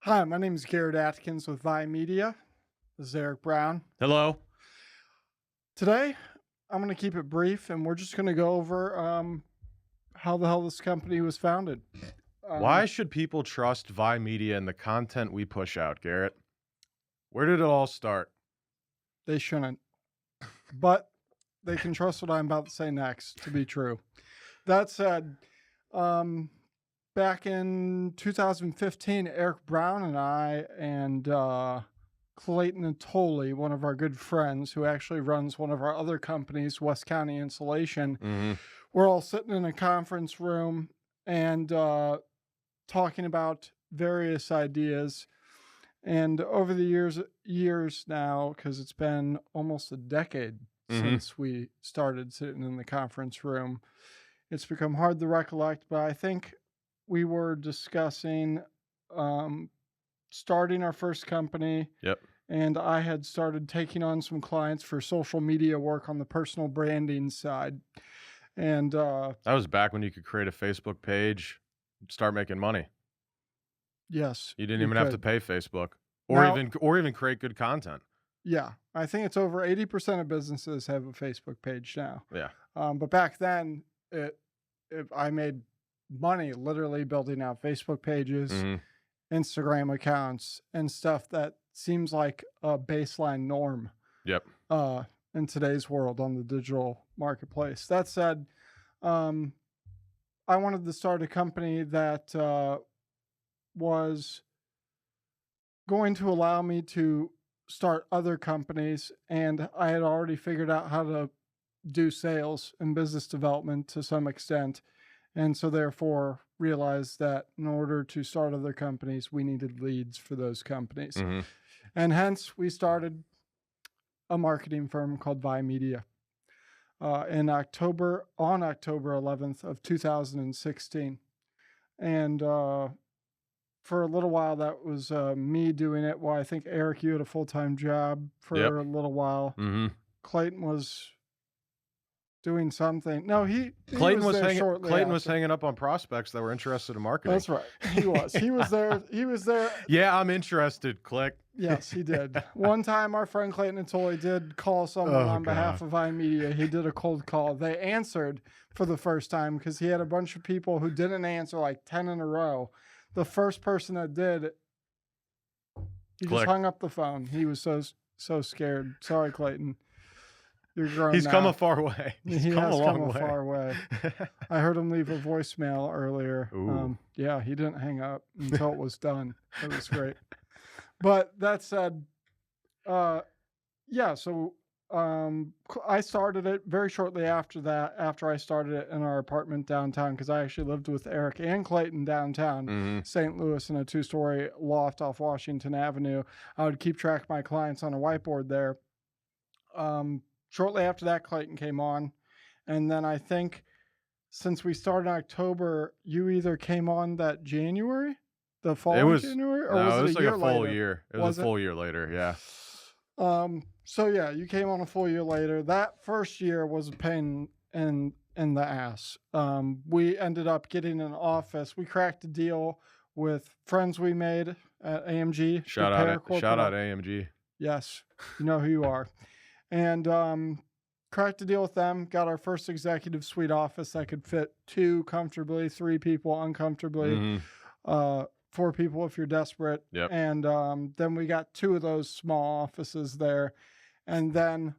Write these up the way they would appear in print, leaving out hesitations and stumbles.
Hi, my name is Garrett Atkins with VIE Media. This is Eric Brown. Hello. Today, I'm going to keep it brief, and we're just going to go over how the hell this company was founded. Why should people trust VIE Media and the content we push out, Garrett? Where did it all start? They shouldn't. But they can trust what I'm about to say next to be true. That said, back in 2015, Eric Brown and I and Clayton Natoli, one of our good friends who actually runs one of our other companies, West County Insulation, we're all sitting in a conference room and talking about various ideas. And over the years now, because it's been almost a decade since we started sitting in the conference room, it's become hard to recollect, but I think we were discussing starting our first company. Yep. And I had started taking on some clients for social media work on the personal branding side. And that was back when you could create a Facebook page, start making money. Yes. You didn't even have to pay Facebook or even create good content. Yeah. I think it's over 80% of businesses have a Facebook page now. Yeah. But back then I made money literally building out Facebook pages, Instagram accounts, and stuff that seems like a baseline norm. Yep. In today's world on the digital marketplace. That said, I wanted to start a company that was going to allow me to start other companies, and I had already figured out how to do sales and business development to some extent, and so therefore realized that in order to start other companies, we needed leads for those companies. And hence we started a marketing firm called VIE Media on October 11th of 2016. And for a little while, that was me doing it. Well, I think, Eric, you had a full-time job for a little while. Clayton was doing something. No, Clayton was hanging up on prospects that were interested in marketing. That's right. He was. He was there. He was there. Yeah, I'm interested. Click. Yes, he did. One time, our friend Clayton Natoli did call someone on behalf of VIE Media. He did a cold call. They answered for the first time because he had a bunch of people who didn't answer, like 10 in a row. The first person that did, he just hung up the phone. He was so scared. Sorry, Clayton. You're grown He's now. come a far way. He has come a far way. I heard him leave a voicemail earlier. Yeah, he didn't hang up until it was done. It was great. But that said, yeah, so I started it very shortly after that, after I started it in our apartment downtown, because I actually lived with Eric and Clayton downtown, St. Louis, in a 2-story loft off Washington Avenue. I would keep track of my clients on a whiteboard there. Shortly after that, Clayton came on. And then I think since we started in October, you either came on that January, the following January, or no, was it like a full year? It was a full year later, yeah. So yeah, you came on a full year later. That first year was a pain in the ass. We ended up getting an office. We cracked a deal with friends we made at AMG. Shout out AMG. Yes, you know who you are. And cracked a deal with them, got our first executive suite office that could fit 2 comfortably, 3 people uncomfortably, 4 people if you're desperate. Yep. And then we got 2 of those small offices there. And then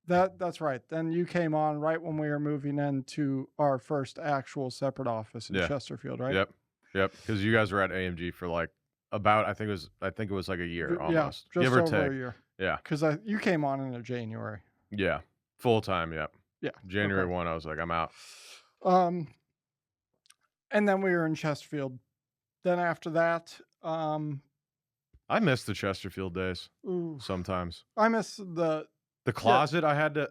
that's right. Then you came on right when we were moving into our first actual separate office in Chesterfield, right? Yep. Because you guys were at AMG for like about, I think it was like a year almost. Yeah, just give or over take. a year. Yeah. Because you came on in January. Yeah. Full time, yep. Yeah. January 1, I was like, I'm out. And then we were in Chesterfield. Then after that, I miss the Chesterfield days sometimes. I miss the closet.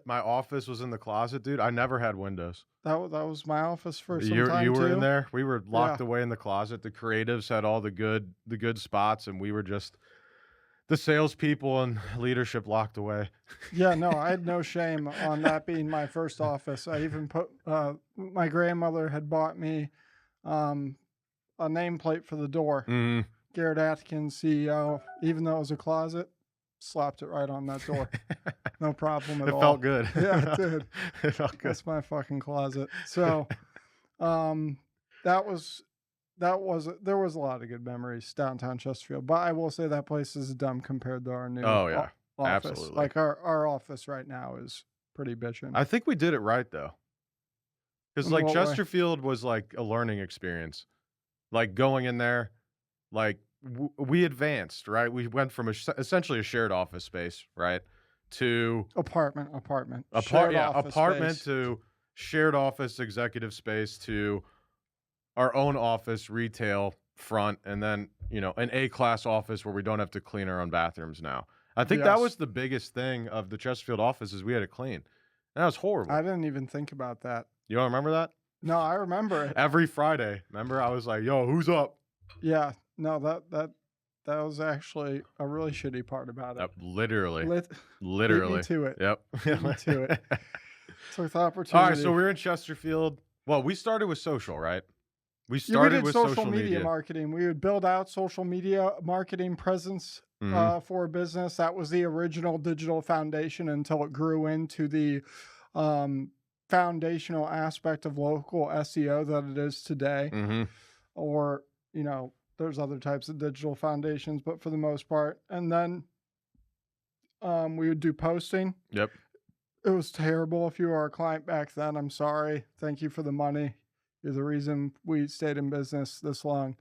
My office was in the closet, dude. I never had windows. That was my office for some time You were too. in there. We were locked away in the closet. The creatives had all the good spots, and we were just the salespeople and leadership locked away. Yeah, no, I had no shame on that being my first office. I even put my grandmother had bought me a nameplate for the door. Garrett Atkins, CEO, even though it was a closet, slapped it right on that door. No problem at It all. felt good. Yeah, it did. It felt good. That's my fucking closet. So, um, that was there was a lot of good memories downtown Chesterfield, but I will say that place is dumb compared to our new Oh, yeah. office. Absolutely. Like our office right now is pretty bitchin'. I think we did it right, though. Because, In like, what way? Chesterfield was, like, a learning experience. Like, going in there, like, we advanced, right? We went from essentially a shared office space, right, to Apartment, shared office apartment space. to shared office executive space to our own office, retail front, and then, an A-class office where we don't have to clean our own bathrooms now. I think that was Yes. the biggest thing of the Chesterfield office is we had to clean. And that was horrible. I didn't even think about that. You don't remember that? No, I remember it. Every Friday, remember? I was like, "Yo, who's up?" Yeah. No, that was actually a really shitty part about it. Literally. Beat Literally. me to it. Yep. Beat me to it. Took the All opportunity. right, so we're in Chesterfield. Well, we started with social, right? We Yeah, we started did with social media marketing. We would build out social media marketing presence Mhm. for a business. That was the original digital foundation until it grew into the foundational aspect of local SEO that it is today. Mhm. Or, there's other types of digital foundations, but for the most part. And then we would do posting. Yep. It was terrible. If you were our client back then, I'm sorry. Thank you for the money. You're the reason we stayed in business this long.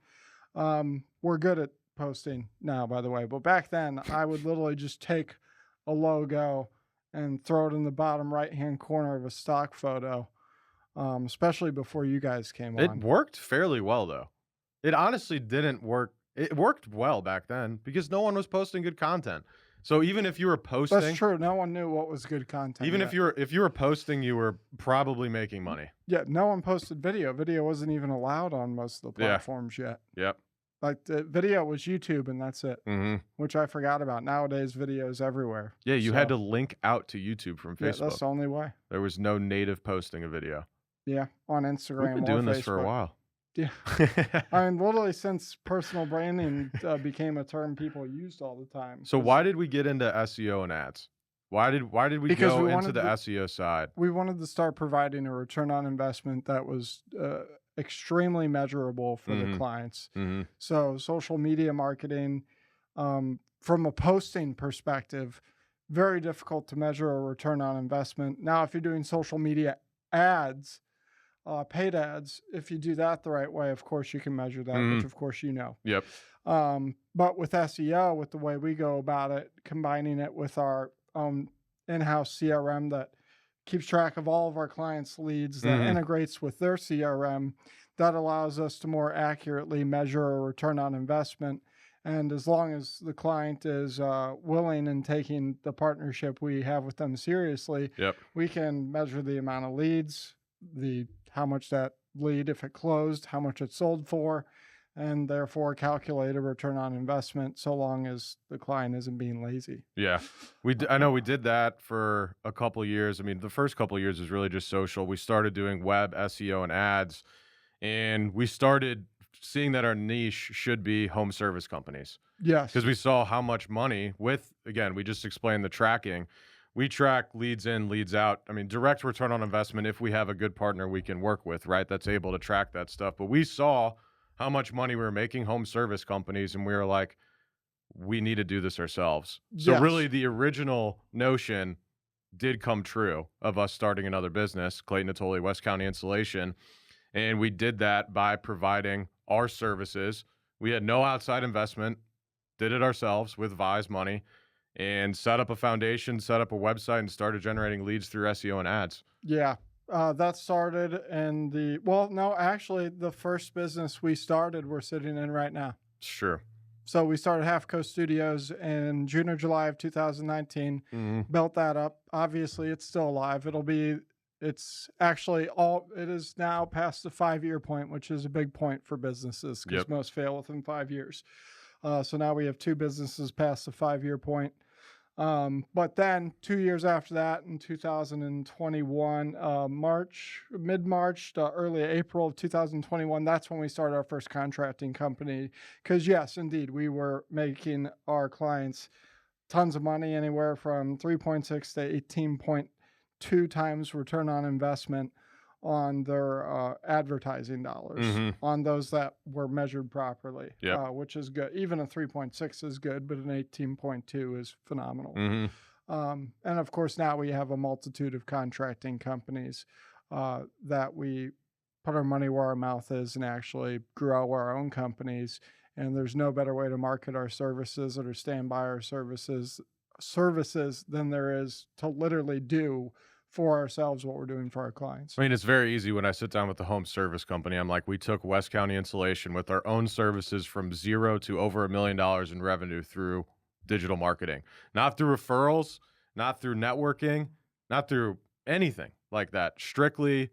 We're good at posting now, by the way, but back then I would literally just take a logo and throw it in the bottom right-hand corner of a stock photo, especially before you guys came It on. worked fairly well, though. It honestly didn't work. It worked well back then because no one was posting good content. So even if you were That's posting, true. No one knew what was good content. even yet. if you were posting, you were probably making money. Yeah, no one posted video. Video wasn't even allowed on most of the Yeah. platforms yet. Yep. Like the video was YouTube and that's it, Mhm. which I forgot about. Nowadays, videos everywhere. Yeah, you had So, to link out to YouTube from yeah, that's Facebook. the only way. There was no native posting a video. Yeah, on We've Instagram been or doing Facebook. this for a while. Yeah. I mean, literally since personal branding became a term people used all the time. So 'cause why did we get into SEO and ads? Why did we Because go we into wanted the to- SEO side? we wanted to start providing a return on investment that was extremely measurable for the Mhm. clients. Mhm. So social media marketing, from a posting perspective, very difficult to measure a return on investment. Now, if you're doing social media ads, paid ads, if you do that the right way, of course you can measure that, which Mhm. of course you know. Yep. But with SEO, with the way we go about it, combining it with our own in-house CRM that keeps track of all of our clients' leads, that Mhm. integrates with their CRM, that allows us to more accurately measure a return on investment. And as long as the client is willing and taking the partnership we have with them seriously, Yep. we can measure the amount of leads, how much that lead, if it closed, how much it sold for, and therefore calculate a return on investment so long as the client isn't being lazy. Yeah. I know we did that for a couple years. I mean, the first couple years was really just social. We started doing web SEO and ads, and we started seeing that our niche should be home service companies. Yes. Because we saw how much money again, we just explained the tracking. We track leads in, leads out. I mean, direct return on investment if we have a good partner we can work with, right? That's able to track that stuff. But we saw how much money we were making home service companies, and we were like, we need to do this ourselves. So Yes. really the original notion did come true of us starting another business, Clayton Atoli, West County Insulation. And we did that by providing our services. We had no outside investment, did it ourselves with VIE's money, and set up a foundation, set up a website, and started generating leads through SEO and ads. Yeah. That started in actually, the first business we started, we're sitting in right now. Sure. So we started Half Coast Studios in June or July of 2019, Mhm. built that up. Obviously, it's still alive. It is now past the 5-year point, which is a big point for businesses because Yep. most fail within 5 years. So now we have 2 businesses past the 5-year point. But then 2 years after that, in 2021, mid-March to early April of 2021, that's when we started our first contracting company. Because yes, indeed, we were making our clients tons of money, anywhere from 3.6 to 18.2 times return on investment on their advertising dollars, Mm-hmm. on those that were measured properly, Yep. which is good. Even a 3.6 is good, but an 18.2 is phenomenal. Mm-hmm. And of course, now we have a multitude of contracting companies that we put our money where our mouth is and actually grow our own companies. And there's no better way to market our services or to stand by our services than there is to literally do for ourselves what we're doing for our clients. I mean, it's very easy when I sit down with the home service company. I'm like, we took West County Insulation with our own services from 0 to over $1 million in revenue through digital marketing, not through referrals, not through networking, not through anything like that. Strictly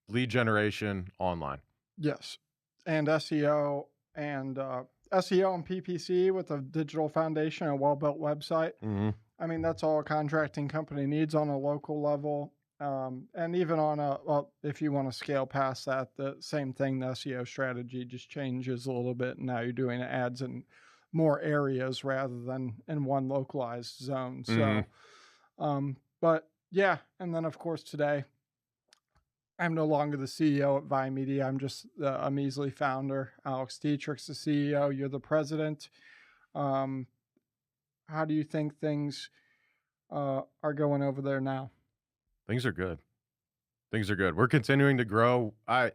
lead generation online. Yes. And SEO and PPC with a digital foundation, a well-built website. Mm-hmm. I mean, that's all a contracting company needs on a local level. And even on if you want to scale past that, the same thing, the SEO strategy just changes a little bit. Now you're doing ads in more areas rather than in one localized zone. Mm-hmm. So, but yeah. And then of course today, I'm no longer the CEO at VIE Media. I'm just a measly founder. Alex Dietrich's the CEO. You're the president. Um, how do you think things are going over there now? Things are good. Things are good. We're continuing to grow. I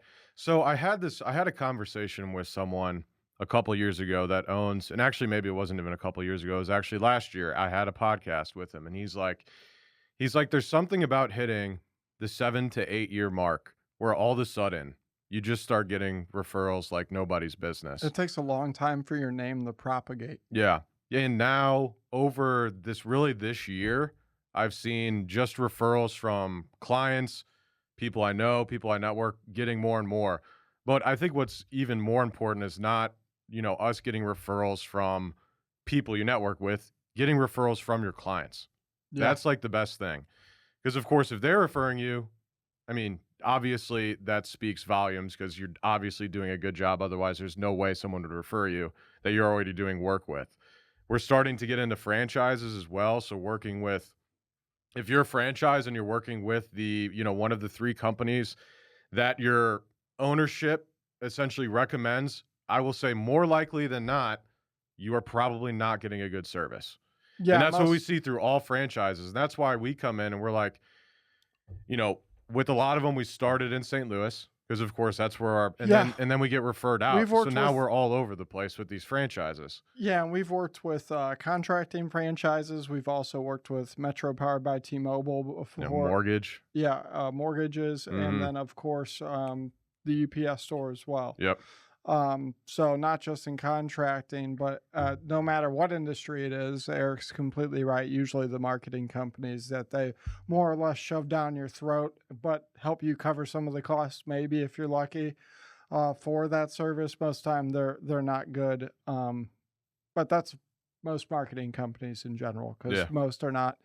had a conversation with someone a couple years ago that owns, and actually maybe it wasn't even a couple years ago. It was actually last year. I had a podcast with him, and he's like, there's something about hitting the 7 to 8 year mark where all of a sudden you just start getting referrals like nobody's business. It takes a long time for your name to propagate. Yeah. And now over this year, I've seen just referrals from clients, people I know, people I network, getting more and more. But I think what's even more important is not, us getting referrals from people you network with, getting referrals from your clients. Yeah. That's like the best thing. Because of course, if they're referring you, I mean, obviously that speaks volumes because you're obviously doing a good job. Otherwise, there's no way someone would refer you that you're already doing work with. We're starting to get into franchises as well. So if you're a franchise and you're working with one of the 3 companies that your ownership essentially recommends, I will say more likely than not, you are probably not getting a good service. Yeah. And that's what we see through all franchises. And that's why we come in and we're like, with a lot of them, we started in St. Louis because, of course, that's where then we get referred out. So now we're all over the place with these franchises. Yeah, and we've worked with contracting franchises. We've also worked with Metro Powered by T-Mobile before. Mortgage. Yeah, mortgages, and then of course the UPS store as well. Yep. So not just in contracting, but no matter what industry it is, Eric's completely right. Usually the marketing companies that they more or less shove down your throat, but help you cover some of the costs, maybe if you're lucky, for that service. Most time they're not good. But that's most marketing companies in general, because most are not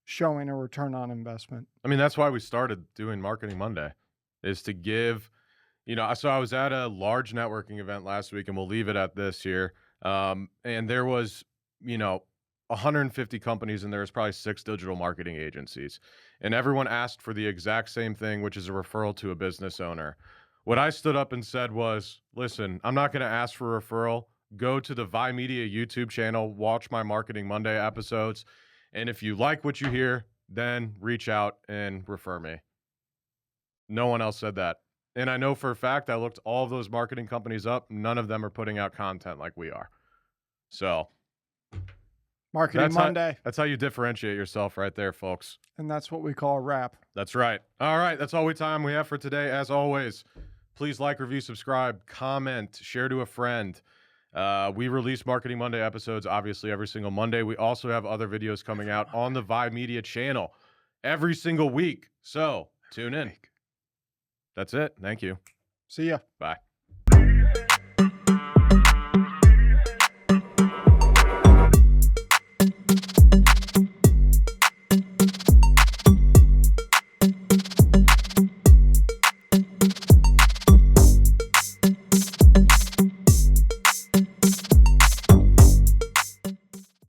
showing a return on investment. I mean, that's why we started doing Marketing Monday, is to give. So I was at a large networking event last week, and we'll leave it at this here. And there was, 150 companies, and there was probably 6 digital marketing agencies. And everyone asked for the exact same thing, which is a referral to a business owner. What I stood up and said was, listen, I'm not going to ask for a referral. Go to the VIE Media YouTube channel, watch my Marketing Monday episodes. And if you like what you hear, then reach out and refer me. No one else said that. And I know for a fact, I looked all of those marketing companies up. None of them are putting out content like we are. So Marketing Monday. That's how you differentiate yourself right there, folks. And that's what we call a wrap. That's right. All right. That's all we have for today. As always, please like, review, subscribe, comment, share to a friend. We release Marketing Monday episodes, obviously, every single Monday. We also have other videos coming out on the VIE Media channel every single week. So tune in. That's it. Thank you. See ya. Bye.